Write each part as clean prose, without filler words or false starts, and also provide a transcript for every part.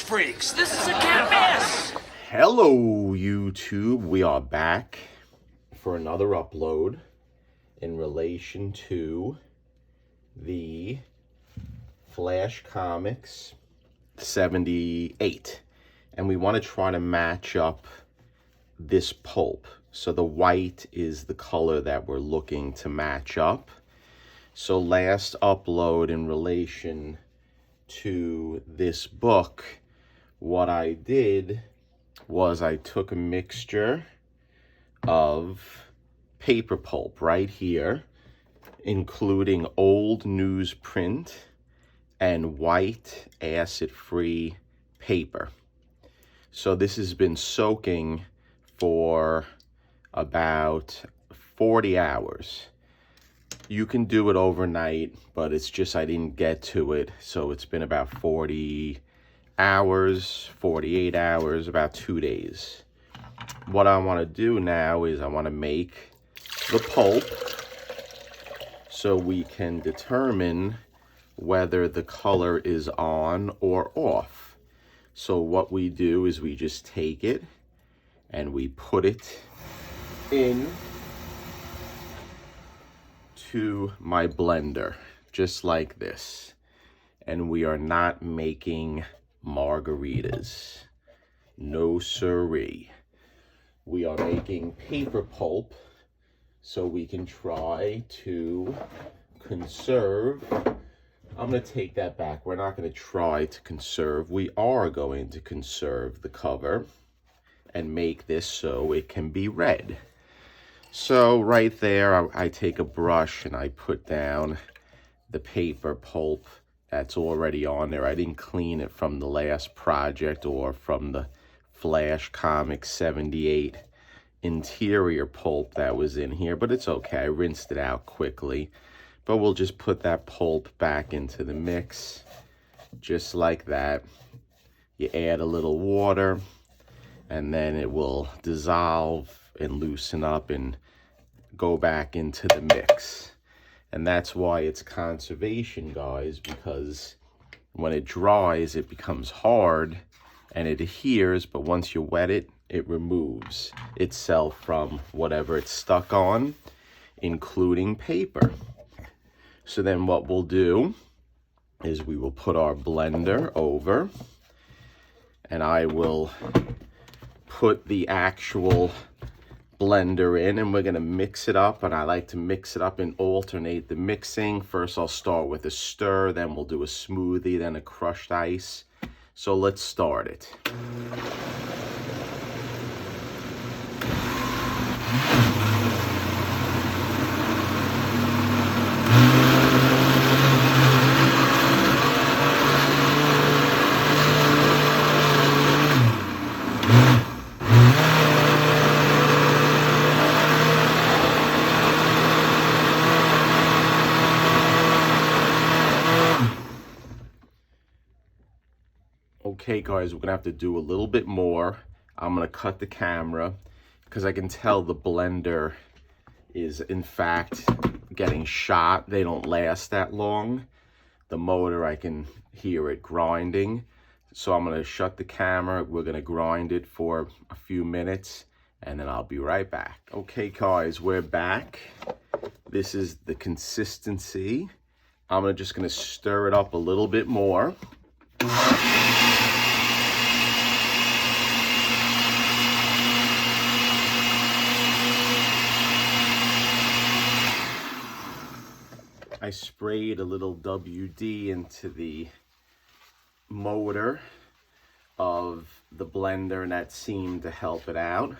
freaks. This is a can't miss. Hello, YouTube. We are back for another upload in relation to the Flash Comics 78. And we want to try to match up this pulp. So the white is the color that we're looking to match up. So last upload in relation to this book, what I did was I took a mixture of paper pulp right here, including old newsprint and white acid-free paper. So this has been soaking for about 40 hours. You can do it overnight, but it's just I didn't get to it. So it's been about 40 hours, 48 hours, about 2 days. What I want to do now is I want to make the pulp so we can determine whether the color is on or off. So what we do is we just take it and we put it in to my blender, just like this. And we are not making margaritas. No siree. We are making paper pulp so we can try to conserve. I'm going to take that back. We're not going to try to conserve. We are going to conserve the cover and make this so it can be read. So right there, I take a brush and I put down the paper pulp that's already on there. I didn't clean it from the last project or from the Flash Comics 78 interior pulp that was in here, but it's okay. I rinsed it out quickly. But we'll just put that pulp back into the mix, just like that. You add a little water, and then it will dissolve and loosen up and go back into the mix. And that's why it's conservation, guys, because when it dries, it becomes hard and it adheres, but once you wet it, it removes itself from whatever it's stuck on, including paper. So then what we'll do is we will put our blender over, and I will put the actual blender in, and we're going to mix it up. And I like to mix it up and alternate the mixing. First I'll start with a stir, then we'll do a smoothie, then a crushed ice. So let's start it. Okay, guys, we're gonna have to do a little bit more. I'm gonna cut the camera because I can tell the blender is in fact getting shot. They don't last that long. The motor, I can hear it grinding. So I'm gonna shut the camera. We're gonna grind it for a few minutes and then I'll be right back. Okay, guys, we're back. This is the consistency. I'm just gonna stir it up a little bit more. I sprayed a little WD into the motor of the blender, and that seemed to help it out.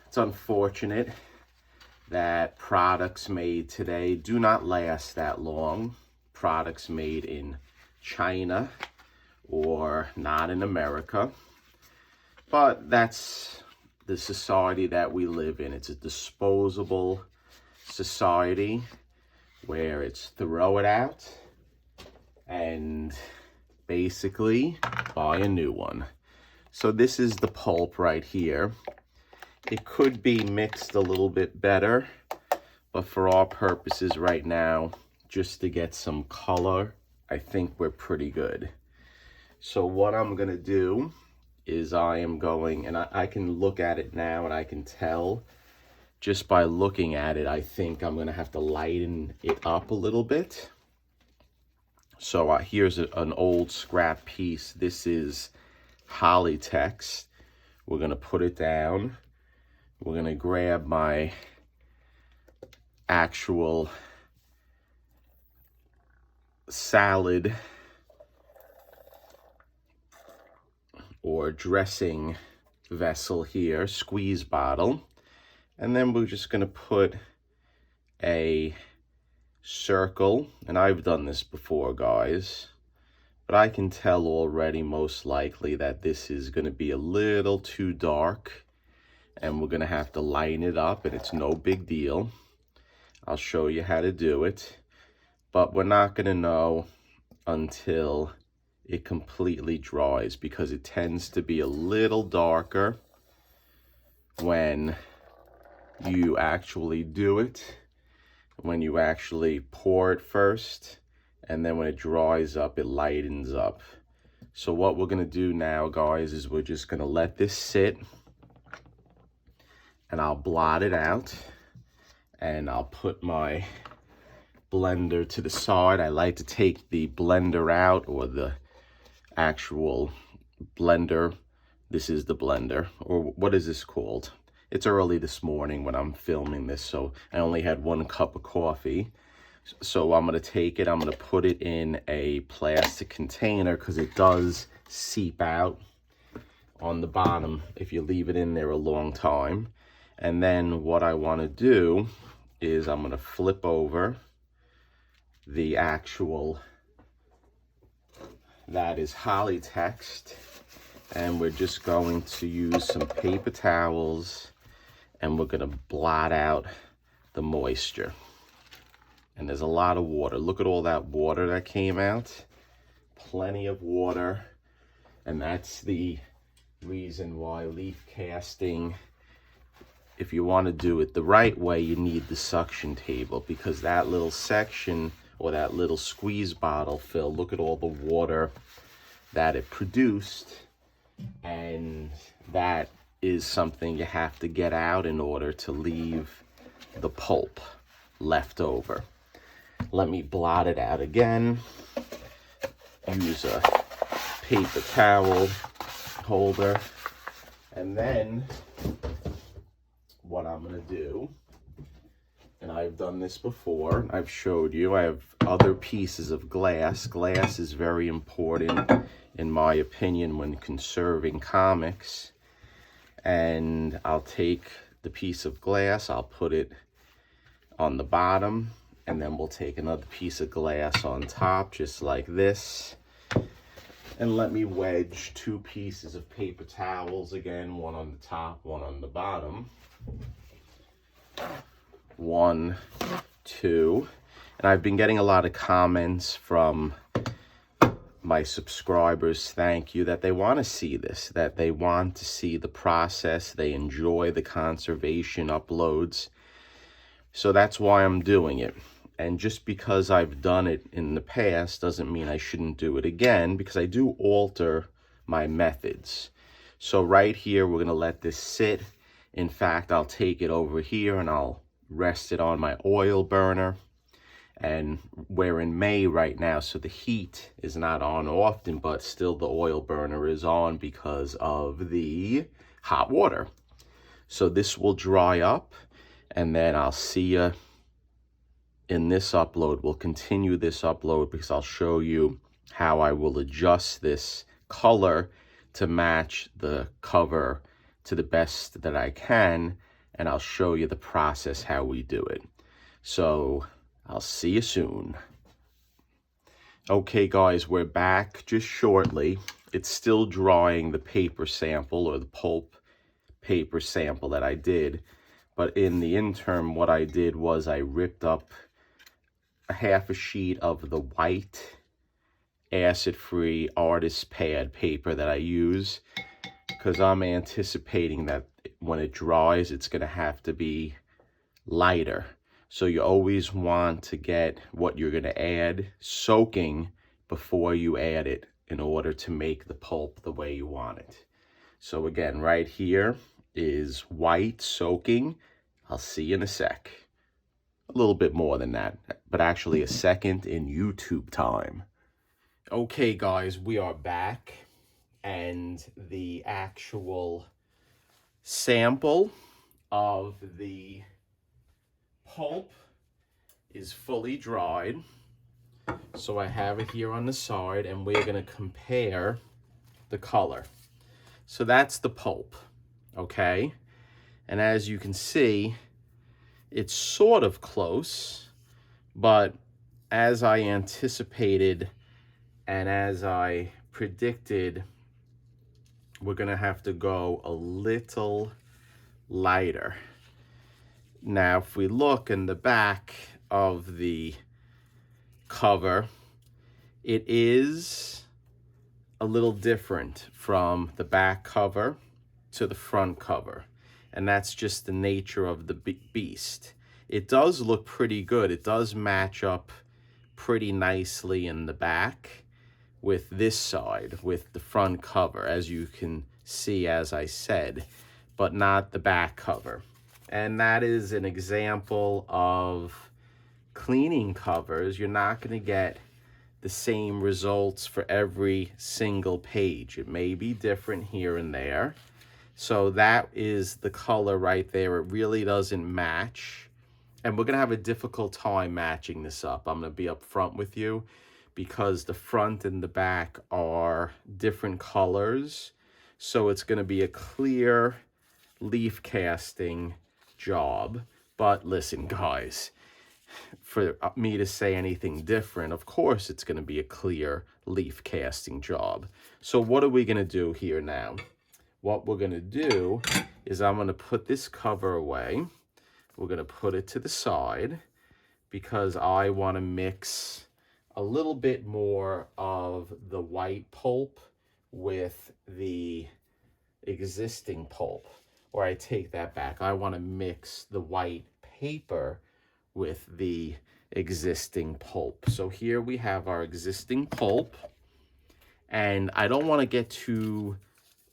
It's unfortunate that products made today do not last that long. Products made in China or not in America. But that's the society that we live in. It's a disposable society where it's throw it out and basically buy a new one. So this is the pulp right here. It could be mixed a little bit better, but for our purposes right now, just to get some color, I think we're pretty good. So what I'm gonna do is I am going, and I can look at it now and I can tell just by looking at it, I think I'm gonna have to lighten it up a little bit. So here's an old scrap piece. This is holly text. We're gonna put it down. We're gonna grab my actual salad or dressing vessel here, squeeze bottle, and then we're just gonna put a circle, and I've done this before, guys, but I can tell already most likely that this is gonna be a little too dark, and we're gonna have to lighten it up, and it's no big deal. I'll show you how to do it, but we're not gonna know until it completely dries, because it tends to be a little darker when you actually do it, when you actually pour it first, and then when it dries up, it lightens up. So what we're gonna do now, guys, is we're just gonna let this sit, and I'll blot it out, and I'll put my blender to the side. I like to take the blender out, or the actual blender. This is the blender, or what is this called? It's early this morning when I'm filming this, so I only had 1 cup of coffee. So I'm gonna take it, I'm gonna put it in a plastic container, because it does seep out on the bottom if you leave it in there a long time. And then what I want to do is I'm gonna flip over the actual, that is holly text, and we're just going to use some paper towels, and we're gonna blot out the moisture. And there's a lot of water. Look at all that water that came out. Plenty of water. And that's the reason why leaf casting, if you want to do it the right way, you need the suction table, because that little section, or that little squeeze bottle fill, look at all the water that it produced, and that is something you have to get out in order to leave the pulp left over. Let me blot it out again. Use a paper towel holder, and then what I'm gonna do, and I've done this before, I've showed you, I have other pieces of glass. Glass is very important, in my opinion, when conserving comics. And I'll take the piece of glass, I'll put it on the bottom, and then we'll take another piece of glass on top, just like this. And let me wedge 2 pieces of paper towels again, 1 on the top, 1 on the bottom. 1, 2. And I've been getting a lot of comments from my subscribers, thank you, that they want to see this, that they want to see the process, they enjoy the conservation uploads. So that's why I'm doing it. And just because I've done it in the past doesn't mean I shouldn't do it again, because I do alter my methods. So right here, we're going to let this sit. In fact, I'll take it over here and I'll rest it on my oil burner. And we're in May right now, so the heat is not on often, but still the oil burner is on because of the hot water. So this will dry up, and then I'll see you in this upload. We'll continue this upload, because I'll show you how I will adjust this color to match the cover to the best that I can, and I'll show you the process how we do it. So I'll see you soon. Okay guys, we're back just shortly. It's still drying the paper sample, or the pulp paper sample that I did, but in the interim, what I did was I ripped up a half a sheet of the white acid-free artist pad paper that I use, because I'm anticipating that when it dries, it's going to have to be lighter. So you always want to get what you're going to add soaking before you add it in order to make the pulp the way you want it. So again, right here is white soaking. I'll see you in a sec. A little bit more than that, but actually a second in YouTube time. Okay, guys, we are back, and the actual sample of the pulp is fully dried. So I have it here on the side, and we're going to compare the color. So that's the pulp, okay? And as you can see, it's sort of close, but as I anticipated and as I predicted, we're going to have to go a little lighter. Now, if we look in the back of the cover, it is a little different from the back cover to the front cover, and that's just the nature of the beast. It does look pretty good. It does match up pretty nicely in the back with this side, with the front cover, as you can see, as I said, but not the back cover. And that is an example of cleaning covers. You're not going to get the same results for every single page. It may be different here and there. So that is the color right there. It really doesn't match. And we're going to have a difficult time matching this up. I'm going to be upfront with you because the front and the back are different colors. So it's going to be a clear leaf casting job. But listen, guys, for me to say anything different, of course it's going to be a clear leaf casting job. So what are we going to do here now? What we're going to do is I'm going to put this cover away. We're going to put it to the side because I want to mix a little bit more of the white pulp with the existing pulp. Or I take that back. I want to mix the white paper with the existing pulp. So here we have our existing pulp, and I don't want to get too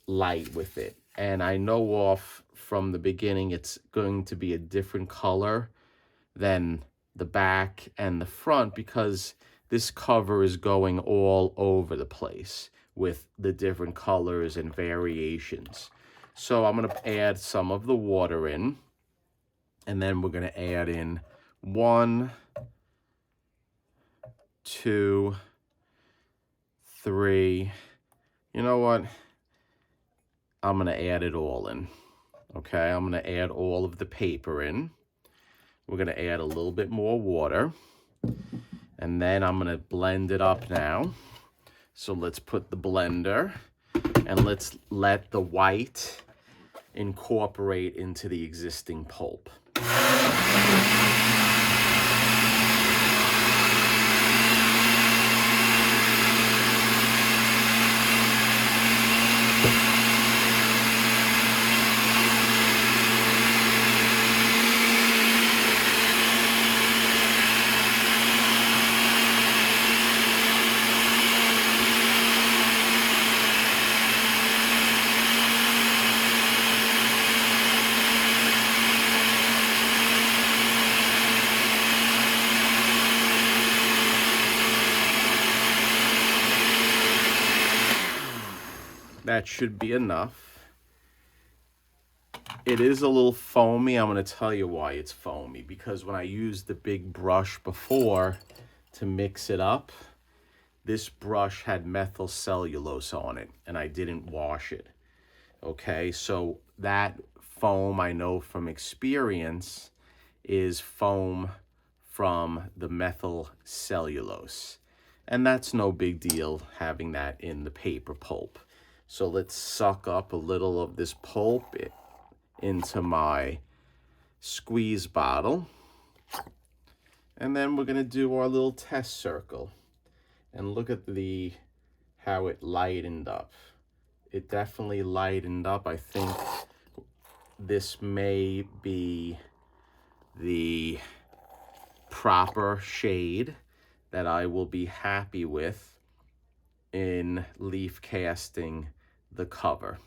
light with it. And I know off from the beginning it's going to be a different color than the back and the front because this cover is going all over the place with the different colors and variations. So I'm going to add some of the water in, and then we're going to add in 1, 2, 3. You know what? I'm going to add it all in. Okay, I'm going to add all of the paper in. We're going to add a little bit more water. And then I'm going to blend it up now. So let's put the blender and let's let the white incorporate into the existing pulp. That should be enough. It is a little foamy. I'm going to tell you why it's foamy. Because when I used the big brush before to mix it up, this brush had methyl cellulose on it, and I didn't wash it. Okay, so that foam, I know from experience, is foam from the methyl cellulose. And that's no big deal having that in the paper pulp. So let's suck up a little of this pulp into my squeeze bottle. And then we're going to do our little test circle. And look at how it lightened up. It definitely lightened up. I think this may be the proper shade that I will be happy with in leaf casting the cover.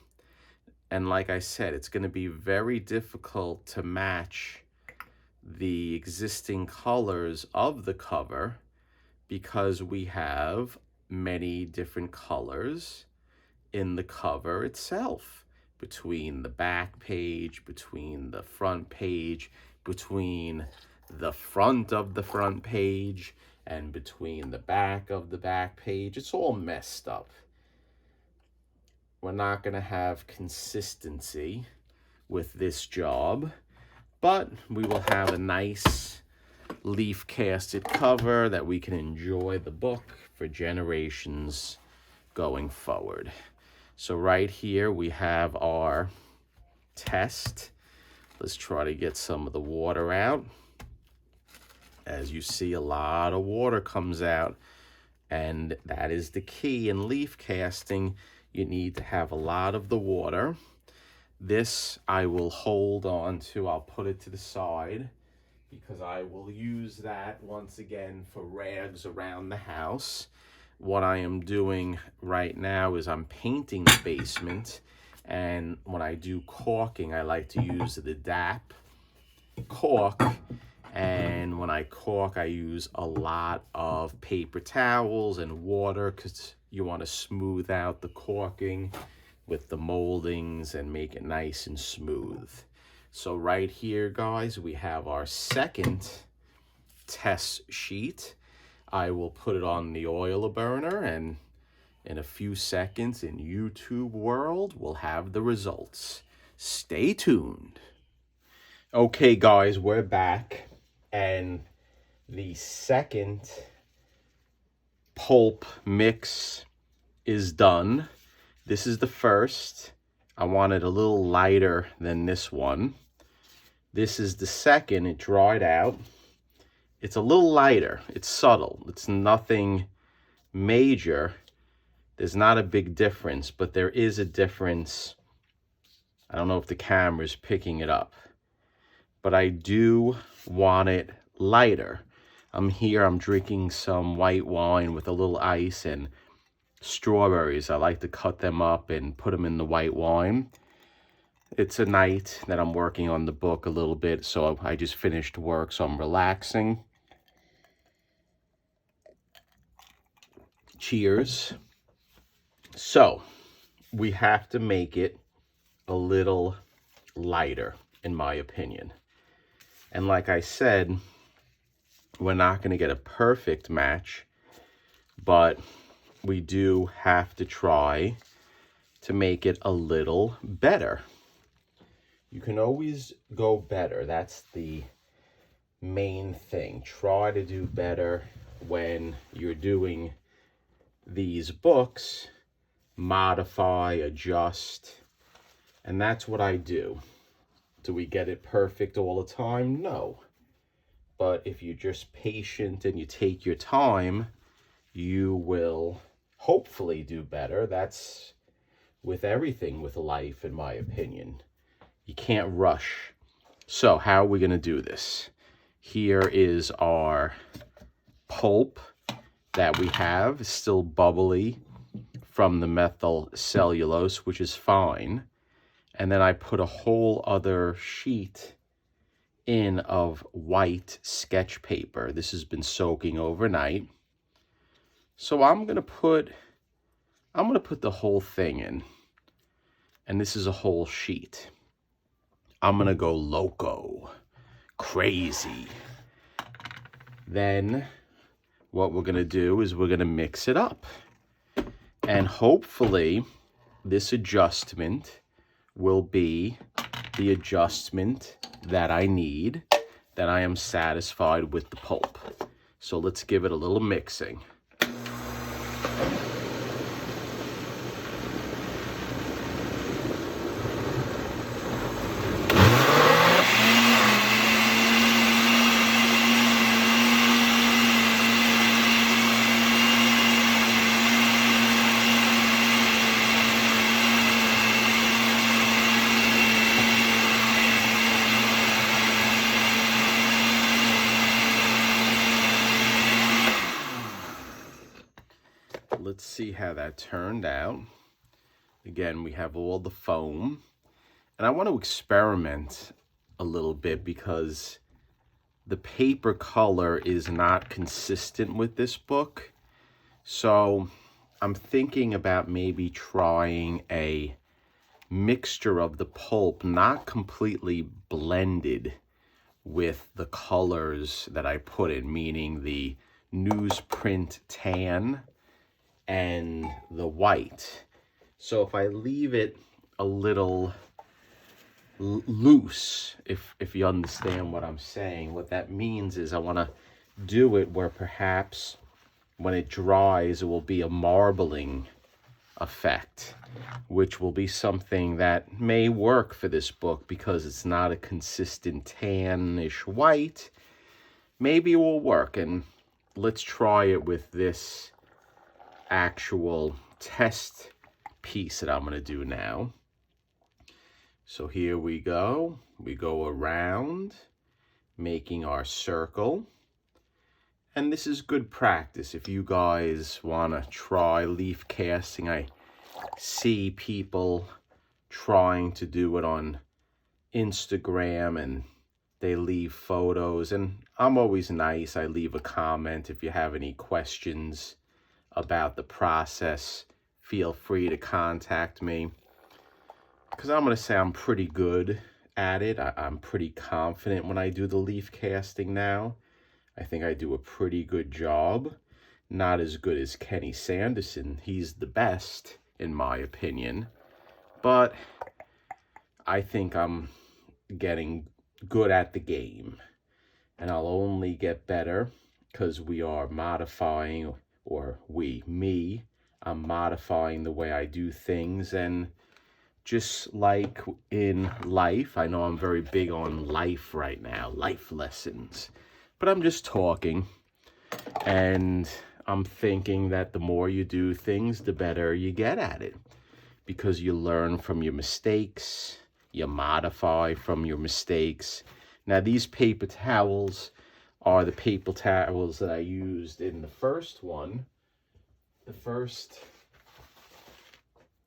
And like I said, it's going to be very difficult to match the existing colors of the cover because we have many different colors in the cover itself, between the back page, between the front page, between the front of the front page, and between the back of the back page. It's all messed up. We're not going to have consistency with this job, but we will have a nice leaf casted cover that we can enjoy the book for generations going forward. So right here we have our test. Let's try to get some of the water out. As you see, a lot of water comes out, and that is the key in leaf casting. You need to have a lot of the water. This I will hold on to. I'll put it to the side because I will use that once again for rags around the house. What I am doing right now is I'm painting the basement, and when I do caulking, I like to use the DAP caulk. And when I caulk, I use a lot of paper towels and water because you want to smooth out the caulking with the moldings and make it nice and smooth. So right here, guys, we have our second test sheet. I will put it on the oil burner, and in a few seconds in YouTube world, we'll have the results. Stay tuned. Okay, guys, we're back. And the second pulp mix is done. This is the first. I want it a little lighter than this one. This is the second. It dried out. It's a little lighter. It's subtle. It's nothing major. There's not a big difference, but there is a difference. I don't know if the camera's picking it up, but I do want it lighter. I'm drinking some white wine with a little ice and strawberries. I like to cut them up and put them in the white wine. It's a night that I'm working on the book a little bit, so I just finished work, so I'm relaxing. Cheers. So, we have to make it a little lighter, in my opinion. And like I said, we're not going to get a perfect match, but we do have to try to make it a little better. You can always go better. That's the main thing. Try to do better when you're doing these books. Modify, adjust, and that's what I do. Do we get it perfect all the time? No. But if you're just patient and you take your time, you will hopefully do better. That's with everything with life, in my opinion. You can't rush. So how are we going to do this? Here is our pulp that we have. It's still bubbly from the methyl cellulose, which is fine. And then I put a whole other sheet in of white sketch paper. This has been soaking overnight. So I'm gonna put the whole thing in. And this is a whole sheet. I'm gonna go loco, crazy. Then what we're gonna do is we're gonna mix it up. And hopefully this adjustment will be the adjustment that I need, that I am satisfied with the pulp. So let's give it a little mixing. Let's see how that turned out. Again, we have all the foam. And I want to experiment a little bit because the paper color is not consistent with this book. So I'm thinking about maybe trying a mixture of the pulp, not completely blended with the colors that I put in, meaning the newsprint tan and the white. So if I leave it a little loose, if you understand what I'm saying, what that means is I want to do it where perhaps when it dries it will be a marbling effect, which will be something that may work for this book because it's not a consistent tannish white. Maybe it will work, and let's try it with this actual test piece that I'm going to do now. So here we go around making our circle, and this is good practice if you guys want to try leaf casting. I see people trying to do it on Instagram and they leave photos, and I'm always nice. I leave a comment. If you have any questions about the process, feel free to contact me, because I'm going to say I'm pretty good at it. I'm pretty confident when I do the leaf casting now. I think I do a pretty good job. Not as good as Kenny Sanderson. He's the best, in my opinion. But I think I'm getting good at the game. And I'll only get better because we are modifying, or I'm modifying the way I do things. And just like in life, I know I'm very big on life right now, life lessons, but I'm just talking, and I'm thinking that the more you do things, the better you get at it, because you learn from your mistakes, you modify from your mistakes. Now, these paper towels are the paper towels that I used in the first one, the first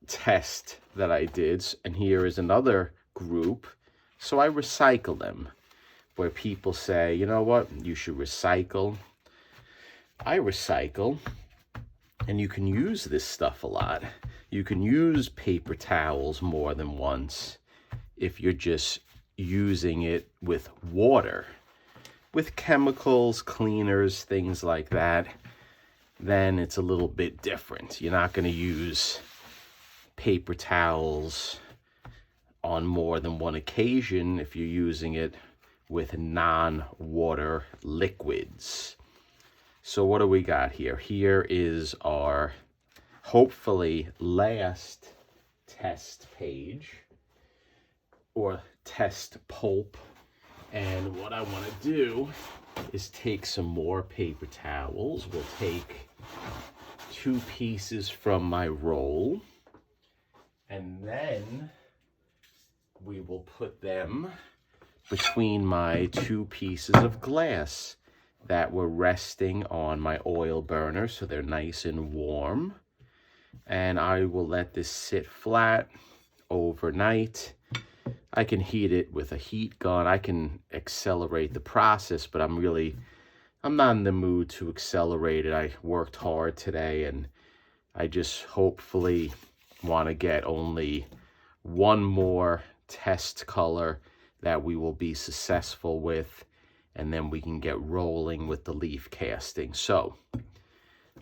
test that I did, and here is another group. So I recycle them, where people say, you know what, you should recycle. I recycle, and you can use this stuff a lot. You can use paper towels more than once if you're just using it with water. With chemicals, cleaners, things like that, then it's a little bit different. You're not going to use paper towels on more than one occasion if you're using it with non-water liquids. So what do we got here? Here is our hopefully last test page, or test pulp. And what I want to do is take some more paper towels. We'll take 2 pieces from my roll, and then we will put them between my 2 pieces of glass that were resting on my oil burner, so they're nice and warm. And I will let this sit flat overnight. I can heat it with a heat gun. I can accelerate the process, but I'm not in the mood to accelerate it. I worked hard today, and I just hopefully want to get only one more test color that we will be successful with, and then we can get rolling with the leaf casting. So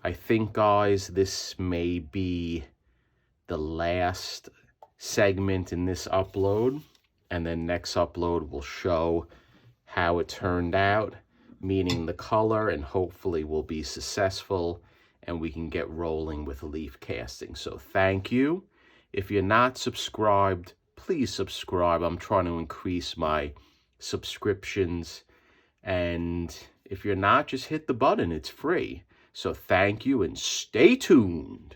I think, guys, this may be the last segment in this upload, and then next upload will show how it turned out, meaning the color, and hopefully we'll be successful and we can get rolling with leaf casting. So thank you. If you're not subscribed, please subscribe. I'm trying to increase my subscriptions. And if you're not, just hit the button. It's free. So thank you, and stay tuned.